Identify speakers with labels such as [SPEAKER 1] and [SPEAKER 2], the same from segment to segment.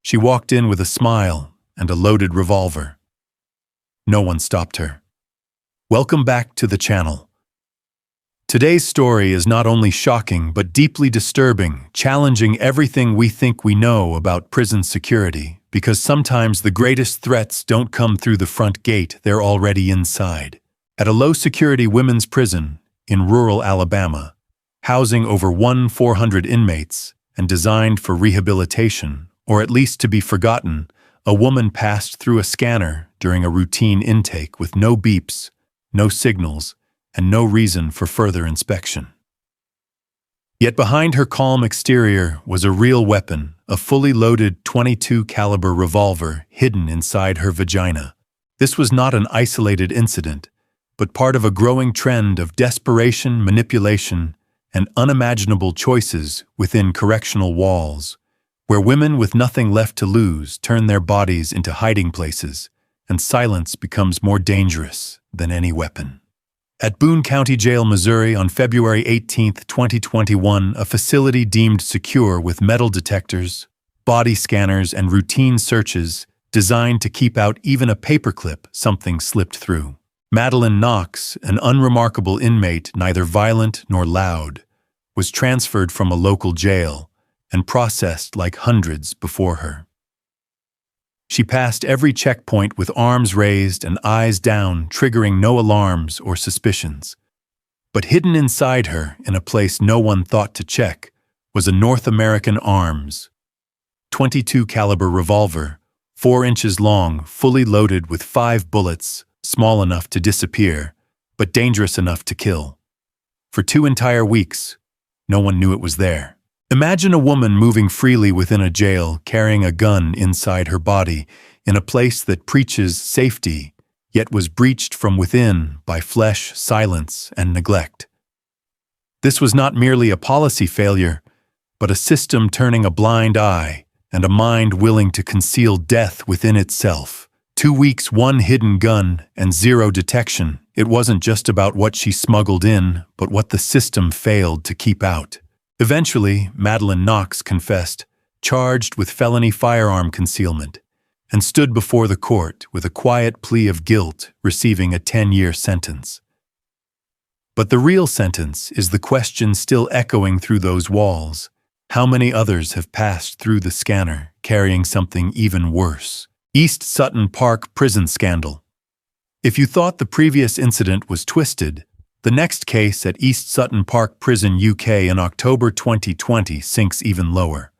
[SPEAKER 1] She walked in with a smile and a loaded revolver. No one stopped her. Welcome back to the channel. Today's story is not only shocking but deeply disturbing, challenging everything we think we know about prison security, because sometimes the greatest threats don't come through the front gate, they're already inside. At a low-security women's prison in rural Alabama, housing over 400 inmates and designed for rehabilitation, or at least to be forgotten, a woman passed through a scanner during a routine intake with no beeps, no signals, and no reason for further inspection. Yet behind her calm exterior was a real weapon, a fully loaded .22 caliber revolver hidden inside her vagina. This was not an isolated incident, but part of a growing trend of desperation, manipulation, and unimaginable choices within correctional walls, where women with nothing left to lose turn their bodies into hiding places, and silence becomes more dangerous than any weapon. At Boone County Jail, Missouri, on February 18, 2021, a facility deemed secure with metal detectors, body scanners, and routine searches designed to keep out even a paperclip something slipped through. Madeline Knox, an unremarkable inmate, neither violent nor loud, was transferred from a local jail and processed like hundreds before her. She passed every checkpoint with arms raised and eyes down, triggering no alarms or suspicions. But hidden inside her, in a place no one thought to check, was a North American Arms .22 caliber revolver, 4 inches long, fully loaded with 5 bullets, small enough to disappear, but dangerous enough to kill. For 2 entire weeks, no one knew it was there. Imagine a woman moving freely within a jail, carrying a gun inside her body, in a place that preaches safety, yet was breached from within by flesh, silence, and neglect. This was not merely a policy failure, but a system turning a blind eye and a mind willing to conceal death within itself. 2 weeks, 1 hidden gun, and 0 detection. It wasn't just about what she smuggled in, but what the system failed to keep out. Eventually, Madeline Knox confessed, charged with felony firearm concealment, and stood before the court with a quiet plea of guilt, receiving a 10-year sentence. But the real sentence is the question still echoing through those walls. How many others have passed through the scanner, carrying something even worse? East Sutton Park prison scandal. If you thought the previous incident was twisted, the next case at East Sutton Park Prison, UK in October 2020 sinks even lower.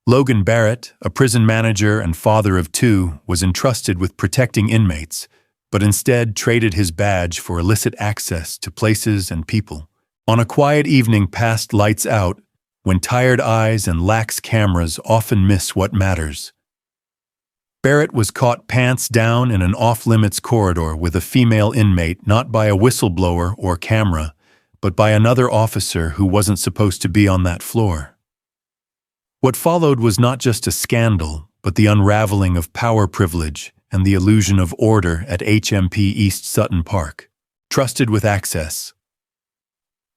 [SPEAKER 1] Logan Barrett, a prison manager and father of 2, was entrusted with protecting inmates, but instead traded his badge for illicit access to places and people. On a quiet evening past lights out, when tired eyes and lax cameras often miss what matters, Barrett was caught pants down in an off-limits corridor with a female inmate, not by a whistleblower or camera, but by another officer who wasn't supposed to be on that floor. What followed was not just a scandal, but the unraveling of power privilege and the illusion of order at HMP East Sutton Park. Trusted with access,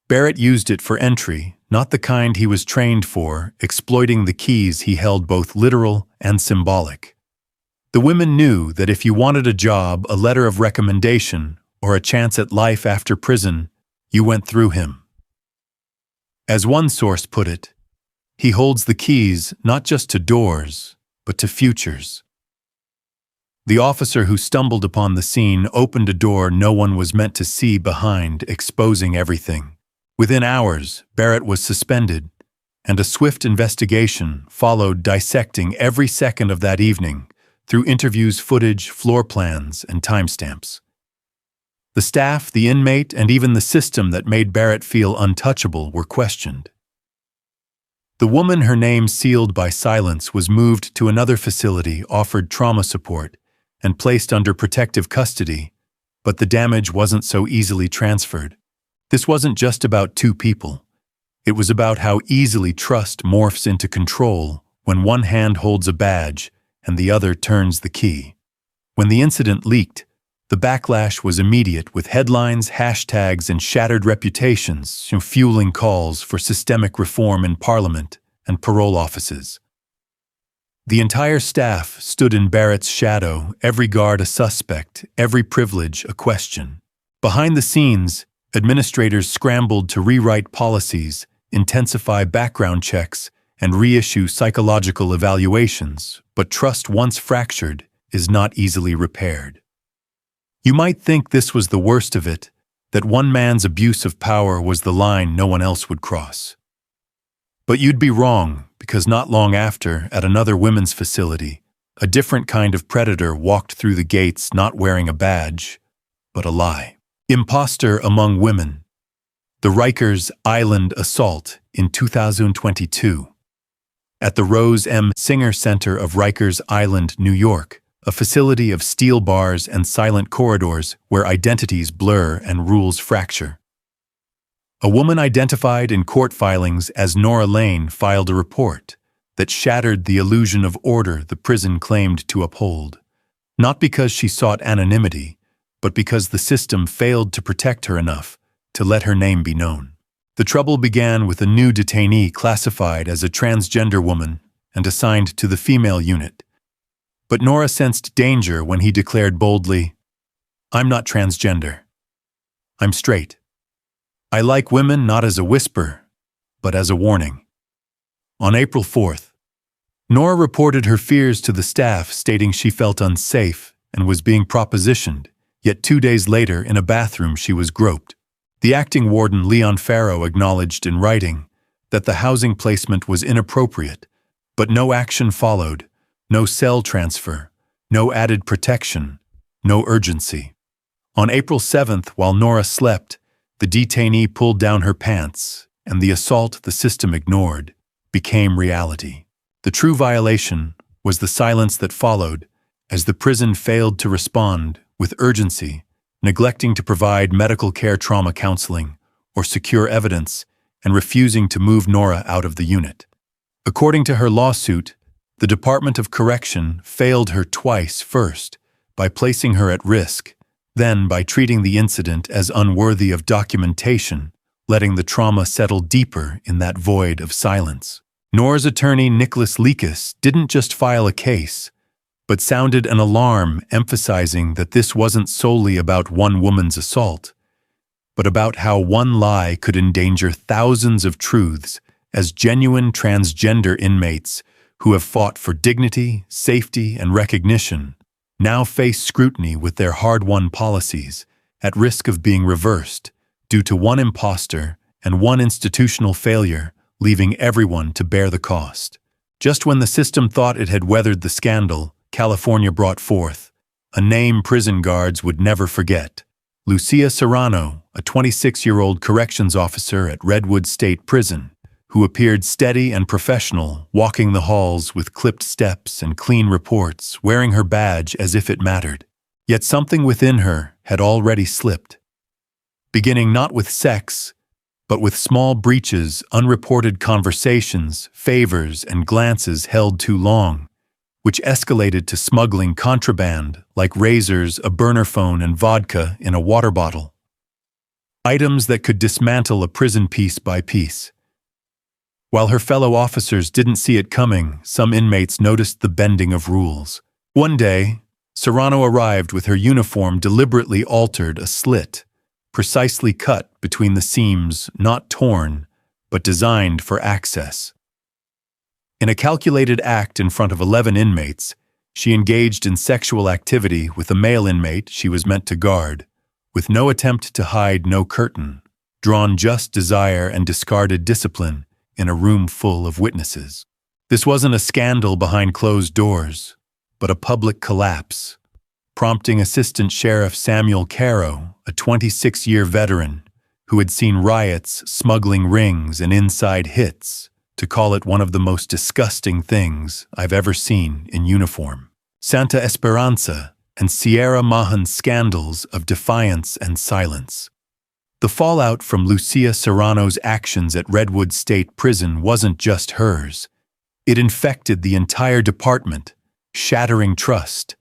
[SPEAKER 1] Barrett used it for entry, not the kind he was trained for, exploiting the keys he held both literal and symbolic. The women knew that if you wanted a job, a letter of recommendation, or a chance at life after prison, you went through him. As one source put it, he holds the keys not just to doors, but to futures. The officer who stumbled upon the scene opened a door no one was meant to see behind, exposing everything. Within hours, Barrett was suspended, and a swift investigation followed, dissecting every second of that evening, through interviews, footage, floor plans, and timestamps. The staff, the inmate, and even the system that made Barrett feel untouchable were questioned. The woman, her name sealed by silence, was moved to another facility, offered trauma support, and placed under protective custody, but the damage wasn't so easily transferred. This wasn't just about 2 people. It was about how easily trust morphs into control when one hand holds a badge and the other turns the key. When the incident leaked, the backlash was immediate, with headlines, hashtags, and shattered reputations fueling calls for systemic reform in Parliament and parole offices. The entire staff stood in Barrett's shadow, every guard a suspect, every privilege a question. Behind the scenes, administrators scrambled to rewrite policies, intensify background checks, and reissue psychological evaluations, but trust once fractured is not easily repaired. You might think this was the worst of it, that one man's abuse of power was the line no one else would cross. But you'd be wrong, because not long after, at another women's facility, a different kind of predator walked through the gates not wearing a badge, but a lie. Imposter among women. The Rikers Island assault in 2022. At the Rose M. Singer Center of Rikers Island, New York, a facility of steel bars and silent corridors where identities blur and rules fracture. A woman identified in court filings as Nora Lane filed a report that shattered the illusion of order the prison claimed to uphold, not because she sought anonymity, but because the system failed to protect her enough to let her name be known. The trouble began with a new detainee classified as a transgender woman and assigned to the female unit. But Nora sensed danger when he declared boldly, "I'm not transgender. I'm straight. I like women not as a whisper, but as a warning." On April 4th, Nora reported her fears to the staff, stating she felt unsafe and was being propositioned, yet 2 days later in a bathroom she was groped. The acting warden, Leon Farrow, acknowledged in writing that the housing placement was inappropriate, but no action followed, no cell transfer, no added protection, no urgency. On April 7th, while Nora slept, the detainee pulled down her pants, and the assault the system ignored became reality. The true violation was the silence that followed, as the prison failed to respond with urgency, neglecting to provide medical care, trauma counseling, or secure evidence, and refusing to move Nora out of the unit. According to her lawsuit, the Department of Correction failed her twice, first by placing her at risk, then by treating the incident as unworthy of documentation, letting the trauma settle deeper in that void of silence. Nora's attorney, Nicholas Lekas, didn't just file a case, but sounded an alarm, emphasizing that this wasn't solely about one woman's assault, but about how one lie could endanger thousands of truths as genuine transgender inmates who have fought for dignity, safety, and recognition now face scrutiny with their hard-won policies, at risk of being reversed due to one imposter and one institutional failure, leaving everyone to bear the cost. Just when the system thought it had weathered the scandal, California brought forth a name prison guards would never forget. Lucia Serrano, a 26-year-old corrections officer at Redwood State Prison, who appeared steady and professional, walking the halls with clipped steps and clean reports, wearing her badge as if it mattered. Yet something within her had already slipped. Beginning not with sex, but with small breaches, unreported conversations, favors, and glances held too long, which escalated to smuggling contraband like razors, a burner phone, and vodka in a water bottle. Items that could dismantle a prison piece by piece. While her fellow officers didn't see it coming, some inmates noticed the bending of rules. One day, Serrano arrived with her uniform deliberately altered, a slit, precisely cut between the seams, not torn, but designed for access. In a calculated act in front of 11 inmates, she engaged in sexual activity with a male inmate she was meant to guard, with no attempt to hide, no curtain, drawn just desire and discarded discipline in a room full of witnesses. This wasn't a scandal behind closed doors, but a public collapse, prompting Assistant Sheriff Samuel Caro, a 26-year veteran who had seen riots, smuggling rings, and inside hits, to call it one of the most disgusting things I've ever seen in uniform. Santa Esperanza and Sierra Mahan's scandals of defiance and silence. The fallout from Lucia Serrano's actions at Redwood State Prison wasn't just hers. It infected the entire department, shattering trust,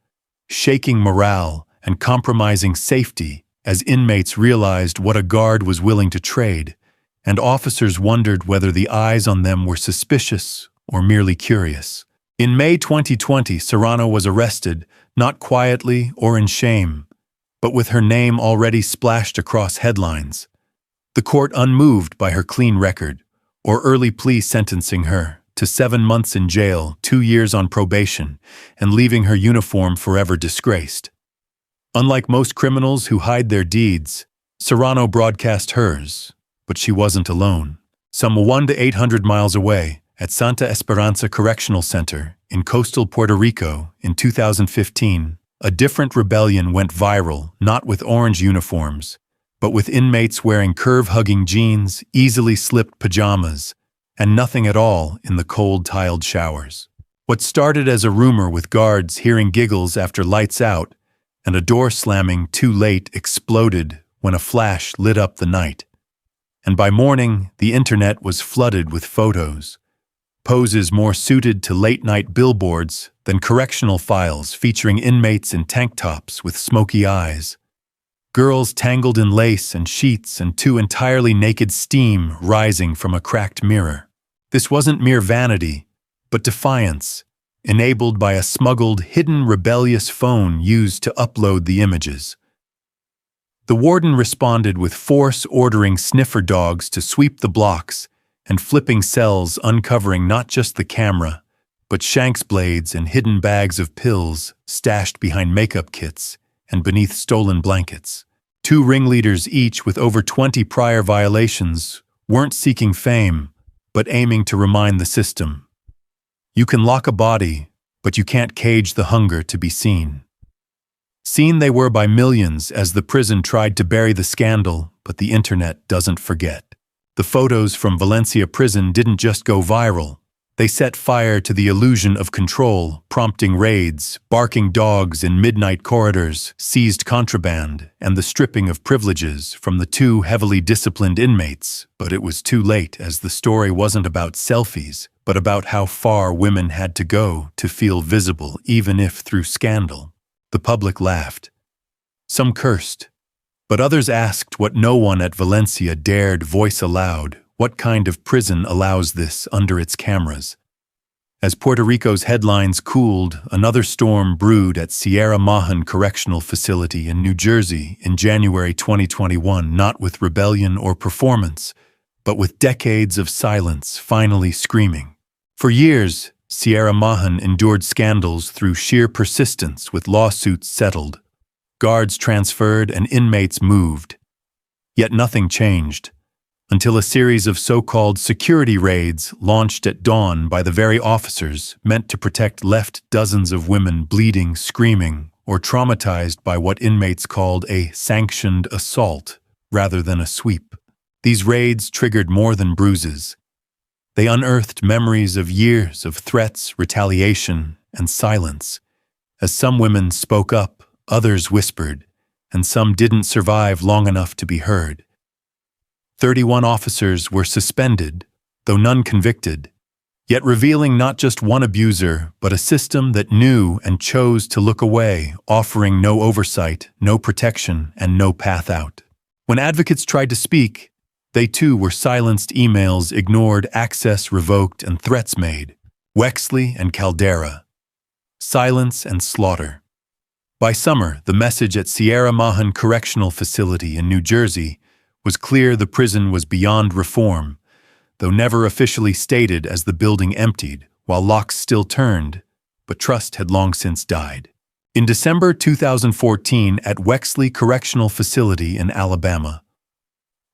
[SPEAKER 1] shaking morale, and compromising safety as inmates realized what a guard was willing to trade, and officers wondered whether the eyes on them were suspicious or merely curious. In May 2020, Serrano was arrested, not quietly or in shame, but with her name already splashed across headlines. The court unmoved by her clean record, or early plea sentencing her to 7 months in jail, 2 years on probation, and leaving her uniform forever disgraced. Unlike most criminals who hide their deeds, Serrano broadcast hers, but she wasn't alone. Some 100 to 800 miles away, at Santa Esperanza Correctional Center in coastal Puerto Rico in 2015, a different rebellion went viral, not with orange uniforms, but with inmates wearing curve-hugging jeans, easily slipped pajamas, and nothing at all in the cold tiled showers. What started as a rumor with guards hearing giggles after lights out and a door slamming too late exploded when a flash lit up the night. And by morning, the internet was flooded with photos. Poses more suited to late-night billboards than correctional files featuring inmates in tank tops with smoky eyes. Girls tangled in lace and sheets and 2 entirely naked steam rising from a cracked mirror. This wasn't mere vanity, but defiance, enabled by a smuggled, hidden rebellious phone used to upload the images. The warden responded with force, ordering sniffer dogs to sweep the blocks and flipping cells, uncovering not just the camera, but shanks blades and hidden bags of pills stashed behind makeup kits and beneath stolen blankets. 2 ringleaders each with over 20 prior violations weren't seeking fame, but aiming to remind the system. You can lock a body, but you can't cage the hunger to be seen. Seen they were by millions as the prison tried to bury the scandal, but the internet doesn't forget. The photos from Valencia prison didn't just go viral. They set fire to the illusion of control, prompting raids, barking dogs in midnight corridors, seized contraband, and the stripping of privileges from the 2 heavily disciplined inmates. But it was too late, as the story wasn't about selfies, but about how far women had to go to feel visible, even if through scandal. The public laughed. Some cursed, but others asked what no one at Valencia dared voice aloud: what kind of prison allows this under its cameras? As Puerto Rico's headlines cooled, another storm brewed at Sierra Mahan Correctional Facility in New Jersey in January 2021, not with rebellion or performance, but with decades of silence finally screaming. For years, Sierra Mahan endured scandals through sheer persistence, with lawsuits settled, guards transferred, and inmates moved. Yet nothing changed, until a series of so-called security raids launched at dawn by the very officers meant to protect left dozens of women bleeding, screaming, or traumatized by what inmates called a sanctioned assault rather than a sweep. These raids triggered more than bruises. They unearthed memories of years of threats, retaliation, and silence. As some women spoke up, others whispered, and some didn't survive long enough to be heard. 31 officers were suspended, though none convicted, yet revealing not just one abuser, but a system that knew and chose to look away, offering no oversight, no protection, and no path out. When advocates tried to speak, they too were silenced, emails ignored, access revoked, and threats made. Wexley and Caldera. Silence and slaughter. By summer, the message at Sierra Mahan Correctional Facility in New Jersey was clear: the prison was beyond reform, though never officially stated, as the building emptied, while locks still turned, but trust had long since died. In December 2014, at Wexley Correctional Facility in Alabama,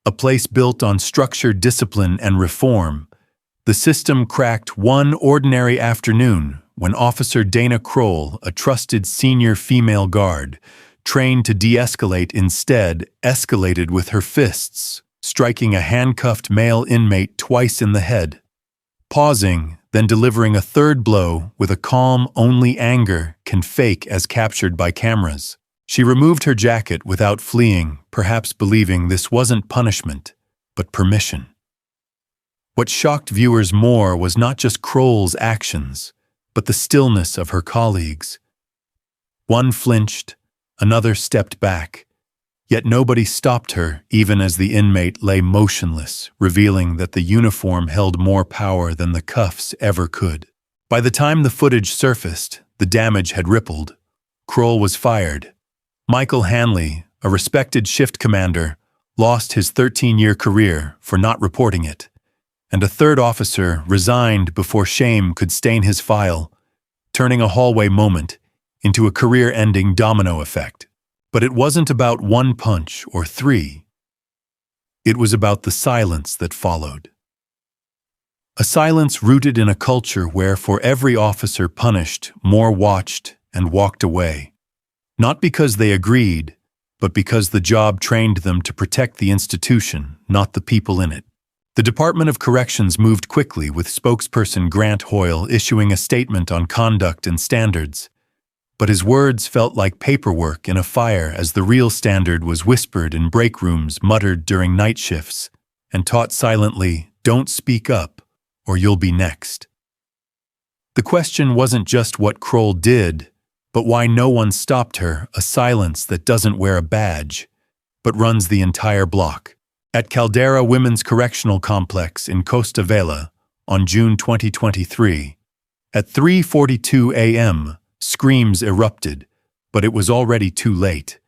[SPEAKER 1] a place built on structured discipline and reform, the system cracked one ordinary afternoon when Officer Dana Kroll, a trusted senior female guard, trained to de-escalate, instead escalated with her fists, striking a handcuffed male inmate twice in the head. Pausing, then delivering a third blow with a calm only anger can fake as captured by cameras. She removed her jacket without fleeing, perhaps believing this wasn't punishment, but permission. What shocked viewers more was not just Kroll's actions, but the stillness of her colleagues. One flinched, another stepped back, yet nobody stopped her, even as the inmate lay motionless, revealing that the uniform held more power than the cuffs ever could. By the time the footage surfaced, the damage had rippled. Kroll was fired. Michael Hanley, a respected shift commander, lost his 13-year career for not reporting it, and a third officer resigned before shame could stain his file, turning a hallway moment into a career-ending domino effect. But it wasn't about one punch or three. It was about the silence that followed. A silence rooted in a culture where for every officer punished, more watched and walked away. Not because they agreed, but because the job trained them to protect the institution, not the people in it. The Department of Corrections moved quickly, with spokesperson Grant Hoyle issuing a statement on conduct and standards. But his words felt like paperwork in a fire as the real standard was whispered in break rooms, muttered during night shifts, and taught silently, "Don't speak up, or you'll be next." The question wasn't just what Kroll did, but why no one stopped her, a silence that doesn't wear a badge, but runs the entire block. At Caldera Women's Correctional Complex in Costa Vela, on June 2023, at 3:42 a.m., screams erupted, but it was already too late.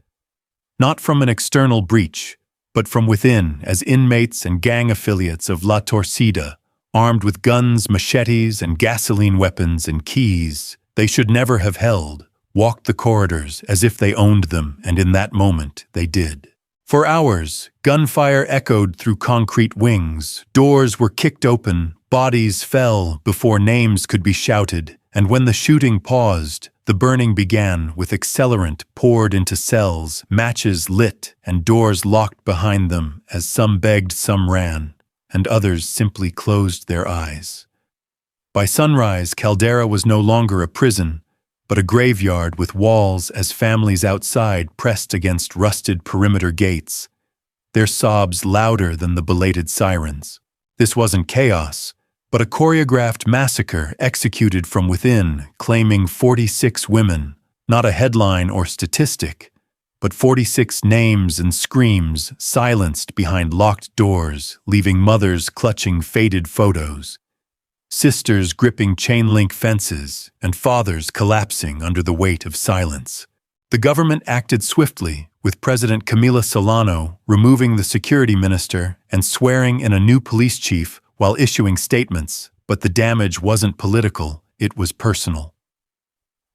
[SPEAKER 1] Not from an external breach, but from within, as inmates and gang affiliates of La Torcida, armed with guns, machetes, and gasoline weapons and keys they should never have held, walked the corridors as if they owned them, and in that moment they did. For hours, gunfire echoed through concrete wings, doors were kicked open, bodies fell before names could be shouted, and when the shooting paused, the burning began, with accelerant poured into cells, matches lit, and doors locked behind them as some begged, some ran, and others simply closed their eyes. By sunrise, Caldera was no longer a prison, but a graveyard with walls as families outside pressed against rusted perimeter gates, their sobs louder than the belated sirens. This wasn't chaos, but a choreographed massacre executed from within, claiming 46 women, not a headline or statistic, but 46 names and screams silenced behind locked doors, leaving mothers clutching faded photos, sisters gripping chain-link fences, and fathers collapsing under the weight of silence. The government acted swiftly, with President Camila Solano removing the security minister and swearing in a new police chief while issuing statements, but the damage wasn't political, it was personal.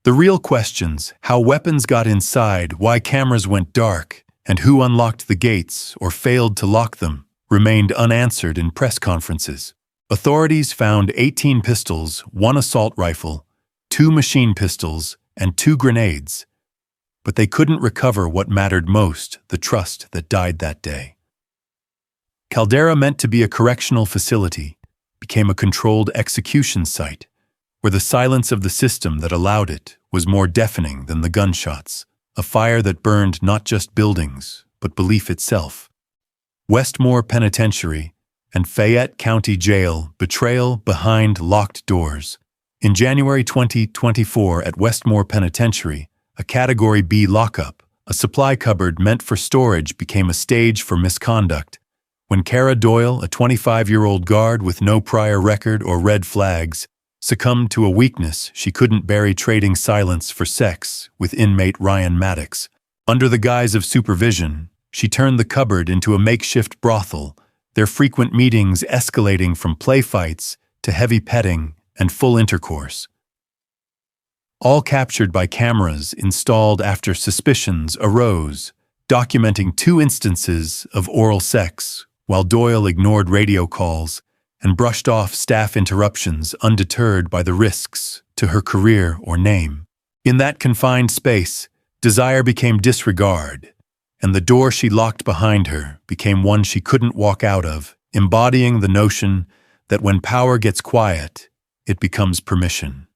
[SPEAKER 1] The real questions, how weapons got inside, why cameras went dark, and who unlocked the gates or failed to lock them, remained unanswered in press conferences. Authorities found 18 pistols, 1 assault rifle, 2 machine pistols, and 2 grenades, but they couldn't recover what mattered most, the trust that died that day. Caldera, meant to be a correctional facility, became a controlled execution site, where the silence of the system that allowed it was more deafening than the gunshots, a fire that burned not just buildings, but belief itself. Westmore Penitentiary and Fayette County Jail, betrayal behind locked doors. In January 2024 at Westmore Penitentiary, a Category B lockup, a supply cupboard meant for storage became a stage for misconduct. When Kara Doyle, a 25-year-old guard with no prior record or red flags, succumbed to a weakness she couldn't bury, trading silence for sex with inmate Ryan Maddox. Under the guise of supervision, she turned the cupboard into a makeshift brothel, their frequent meetings escalating from play fights to heavy petting and full intercourse. All captured by cameras installed after suspicions arose, documenting 2 instances of oral sex, while Doyle ignored radio calls and brushed off staff interruptions, undeterred by the risks to her career or name. In that confined space, desire became disregard, and the door she locked behind her became one she couldn't walk out of, embodying the notion that when power gets quiet, it becomes permission.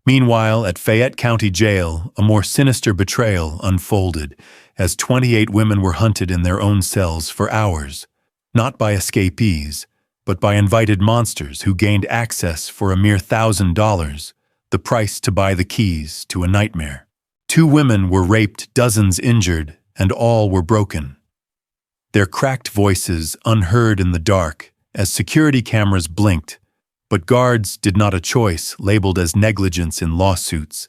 [SPEAKER 1] Meanwhile, at Fayette County Jail, a more sinister betrayal unfolded as 28 women were hunted in their own cells for hours, not by escapees, but by invited monsters who gained access for a mere $1,000, the price to buy the keys to a nightmare. 2 women were raped, dozens injured, and all were broken. Their cracked voices unheard in the dark as security cameras blinked, But guards did not a choice labeled as negligence in lawsuits,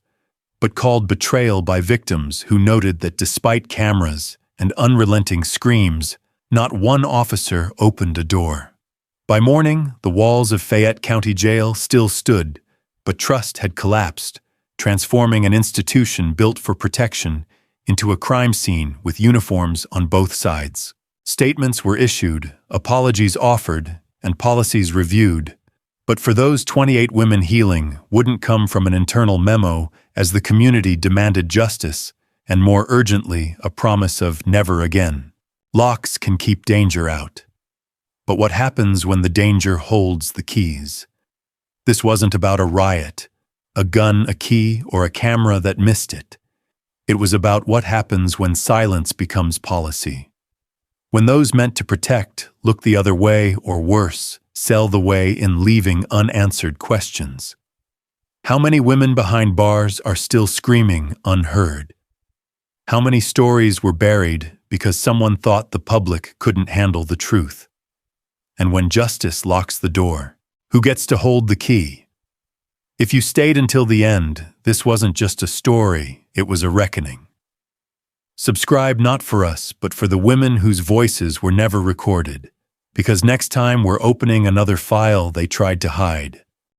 [SPEAKER 1] but called betrayal by victims who noted that despite cameras and unrelenting screams, not one officer opened a door. By morning, the walls of Fayette County Jail still stood, but trust had collapsed, transforming an institution built for protection into a crime scene with uniforms on both sides. Statements were issued, apologies offered, and policies reviewed, but for those 28 women, healing wouldn't come from an internal memo as the community demanded justice, and more urgently, a promise of never again. Locks can keep danger out. But what happens when the danger holds the keys? This wasn't about a riot, a gun, a key, or a camera that missed it. It was about what happens when silence becomes policy. When those meant to protect look the other way, or worse, sell the way in leaving unanswered questions. How many women behind bars are still screaming unheard? How many stories were buried because someone thought the public couldn't handle the truth? And when justice locks the door, who gets to hold the key? If you stayed until the end, this wasn't just a story, it was a reckoning. Subscribe not for us, but for the women whose voices were never recorded, because next time we're opening another file they tried to hide.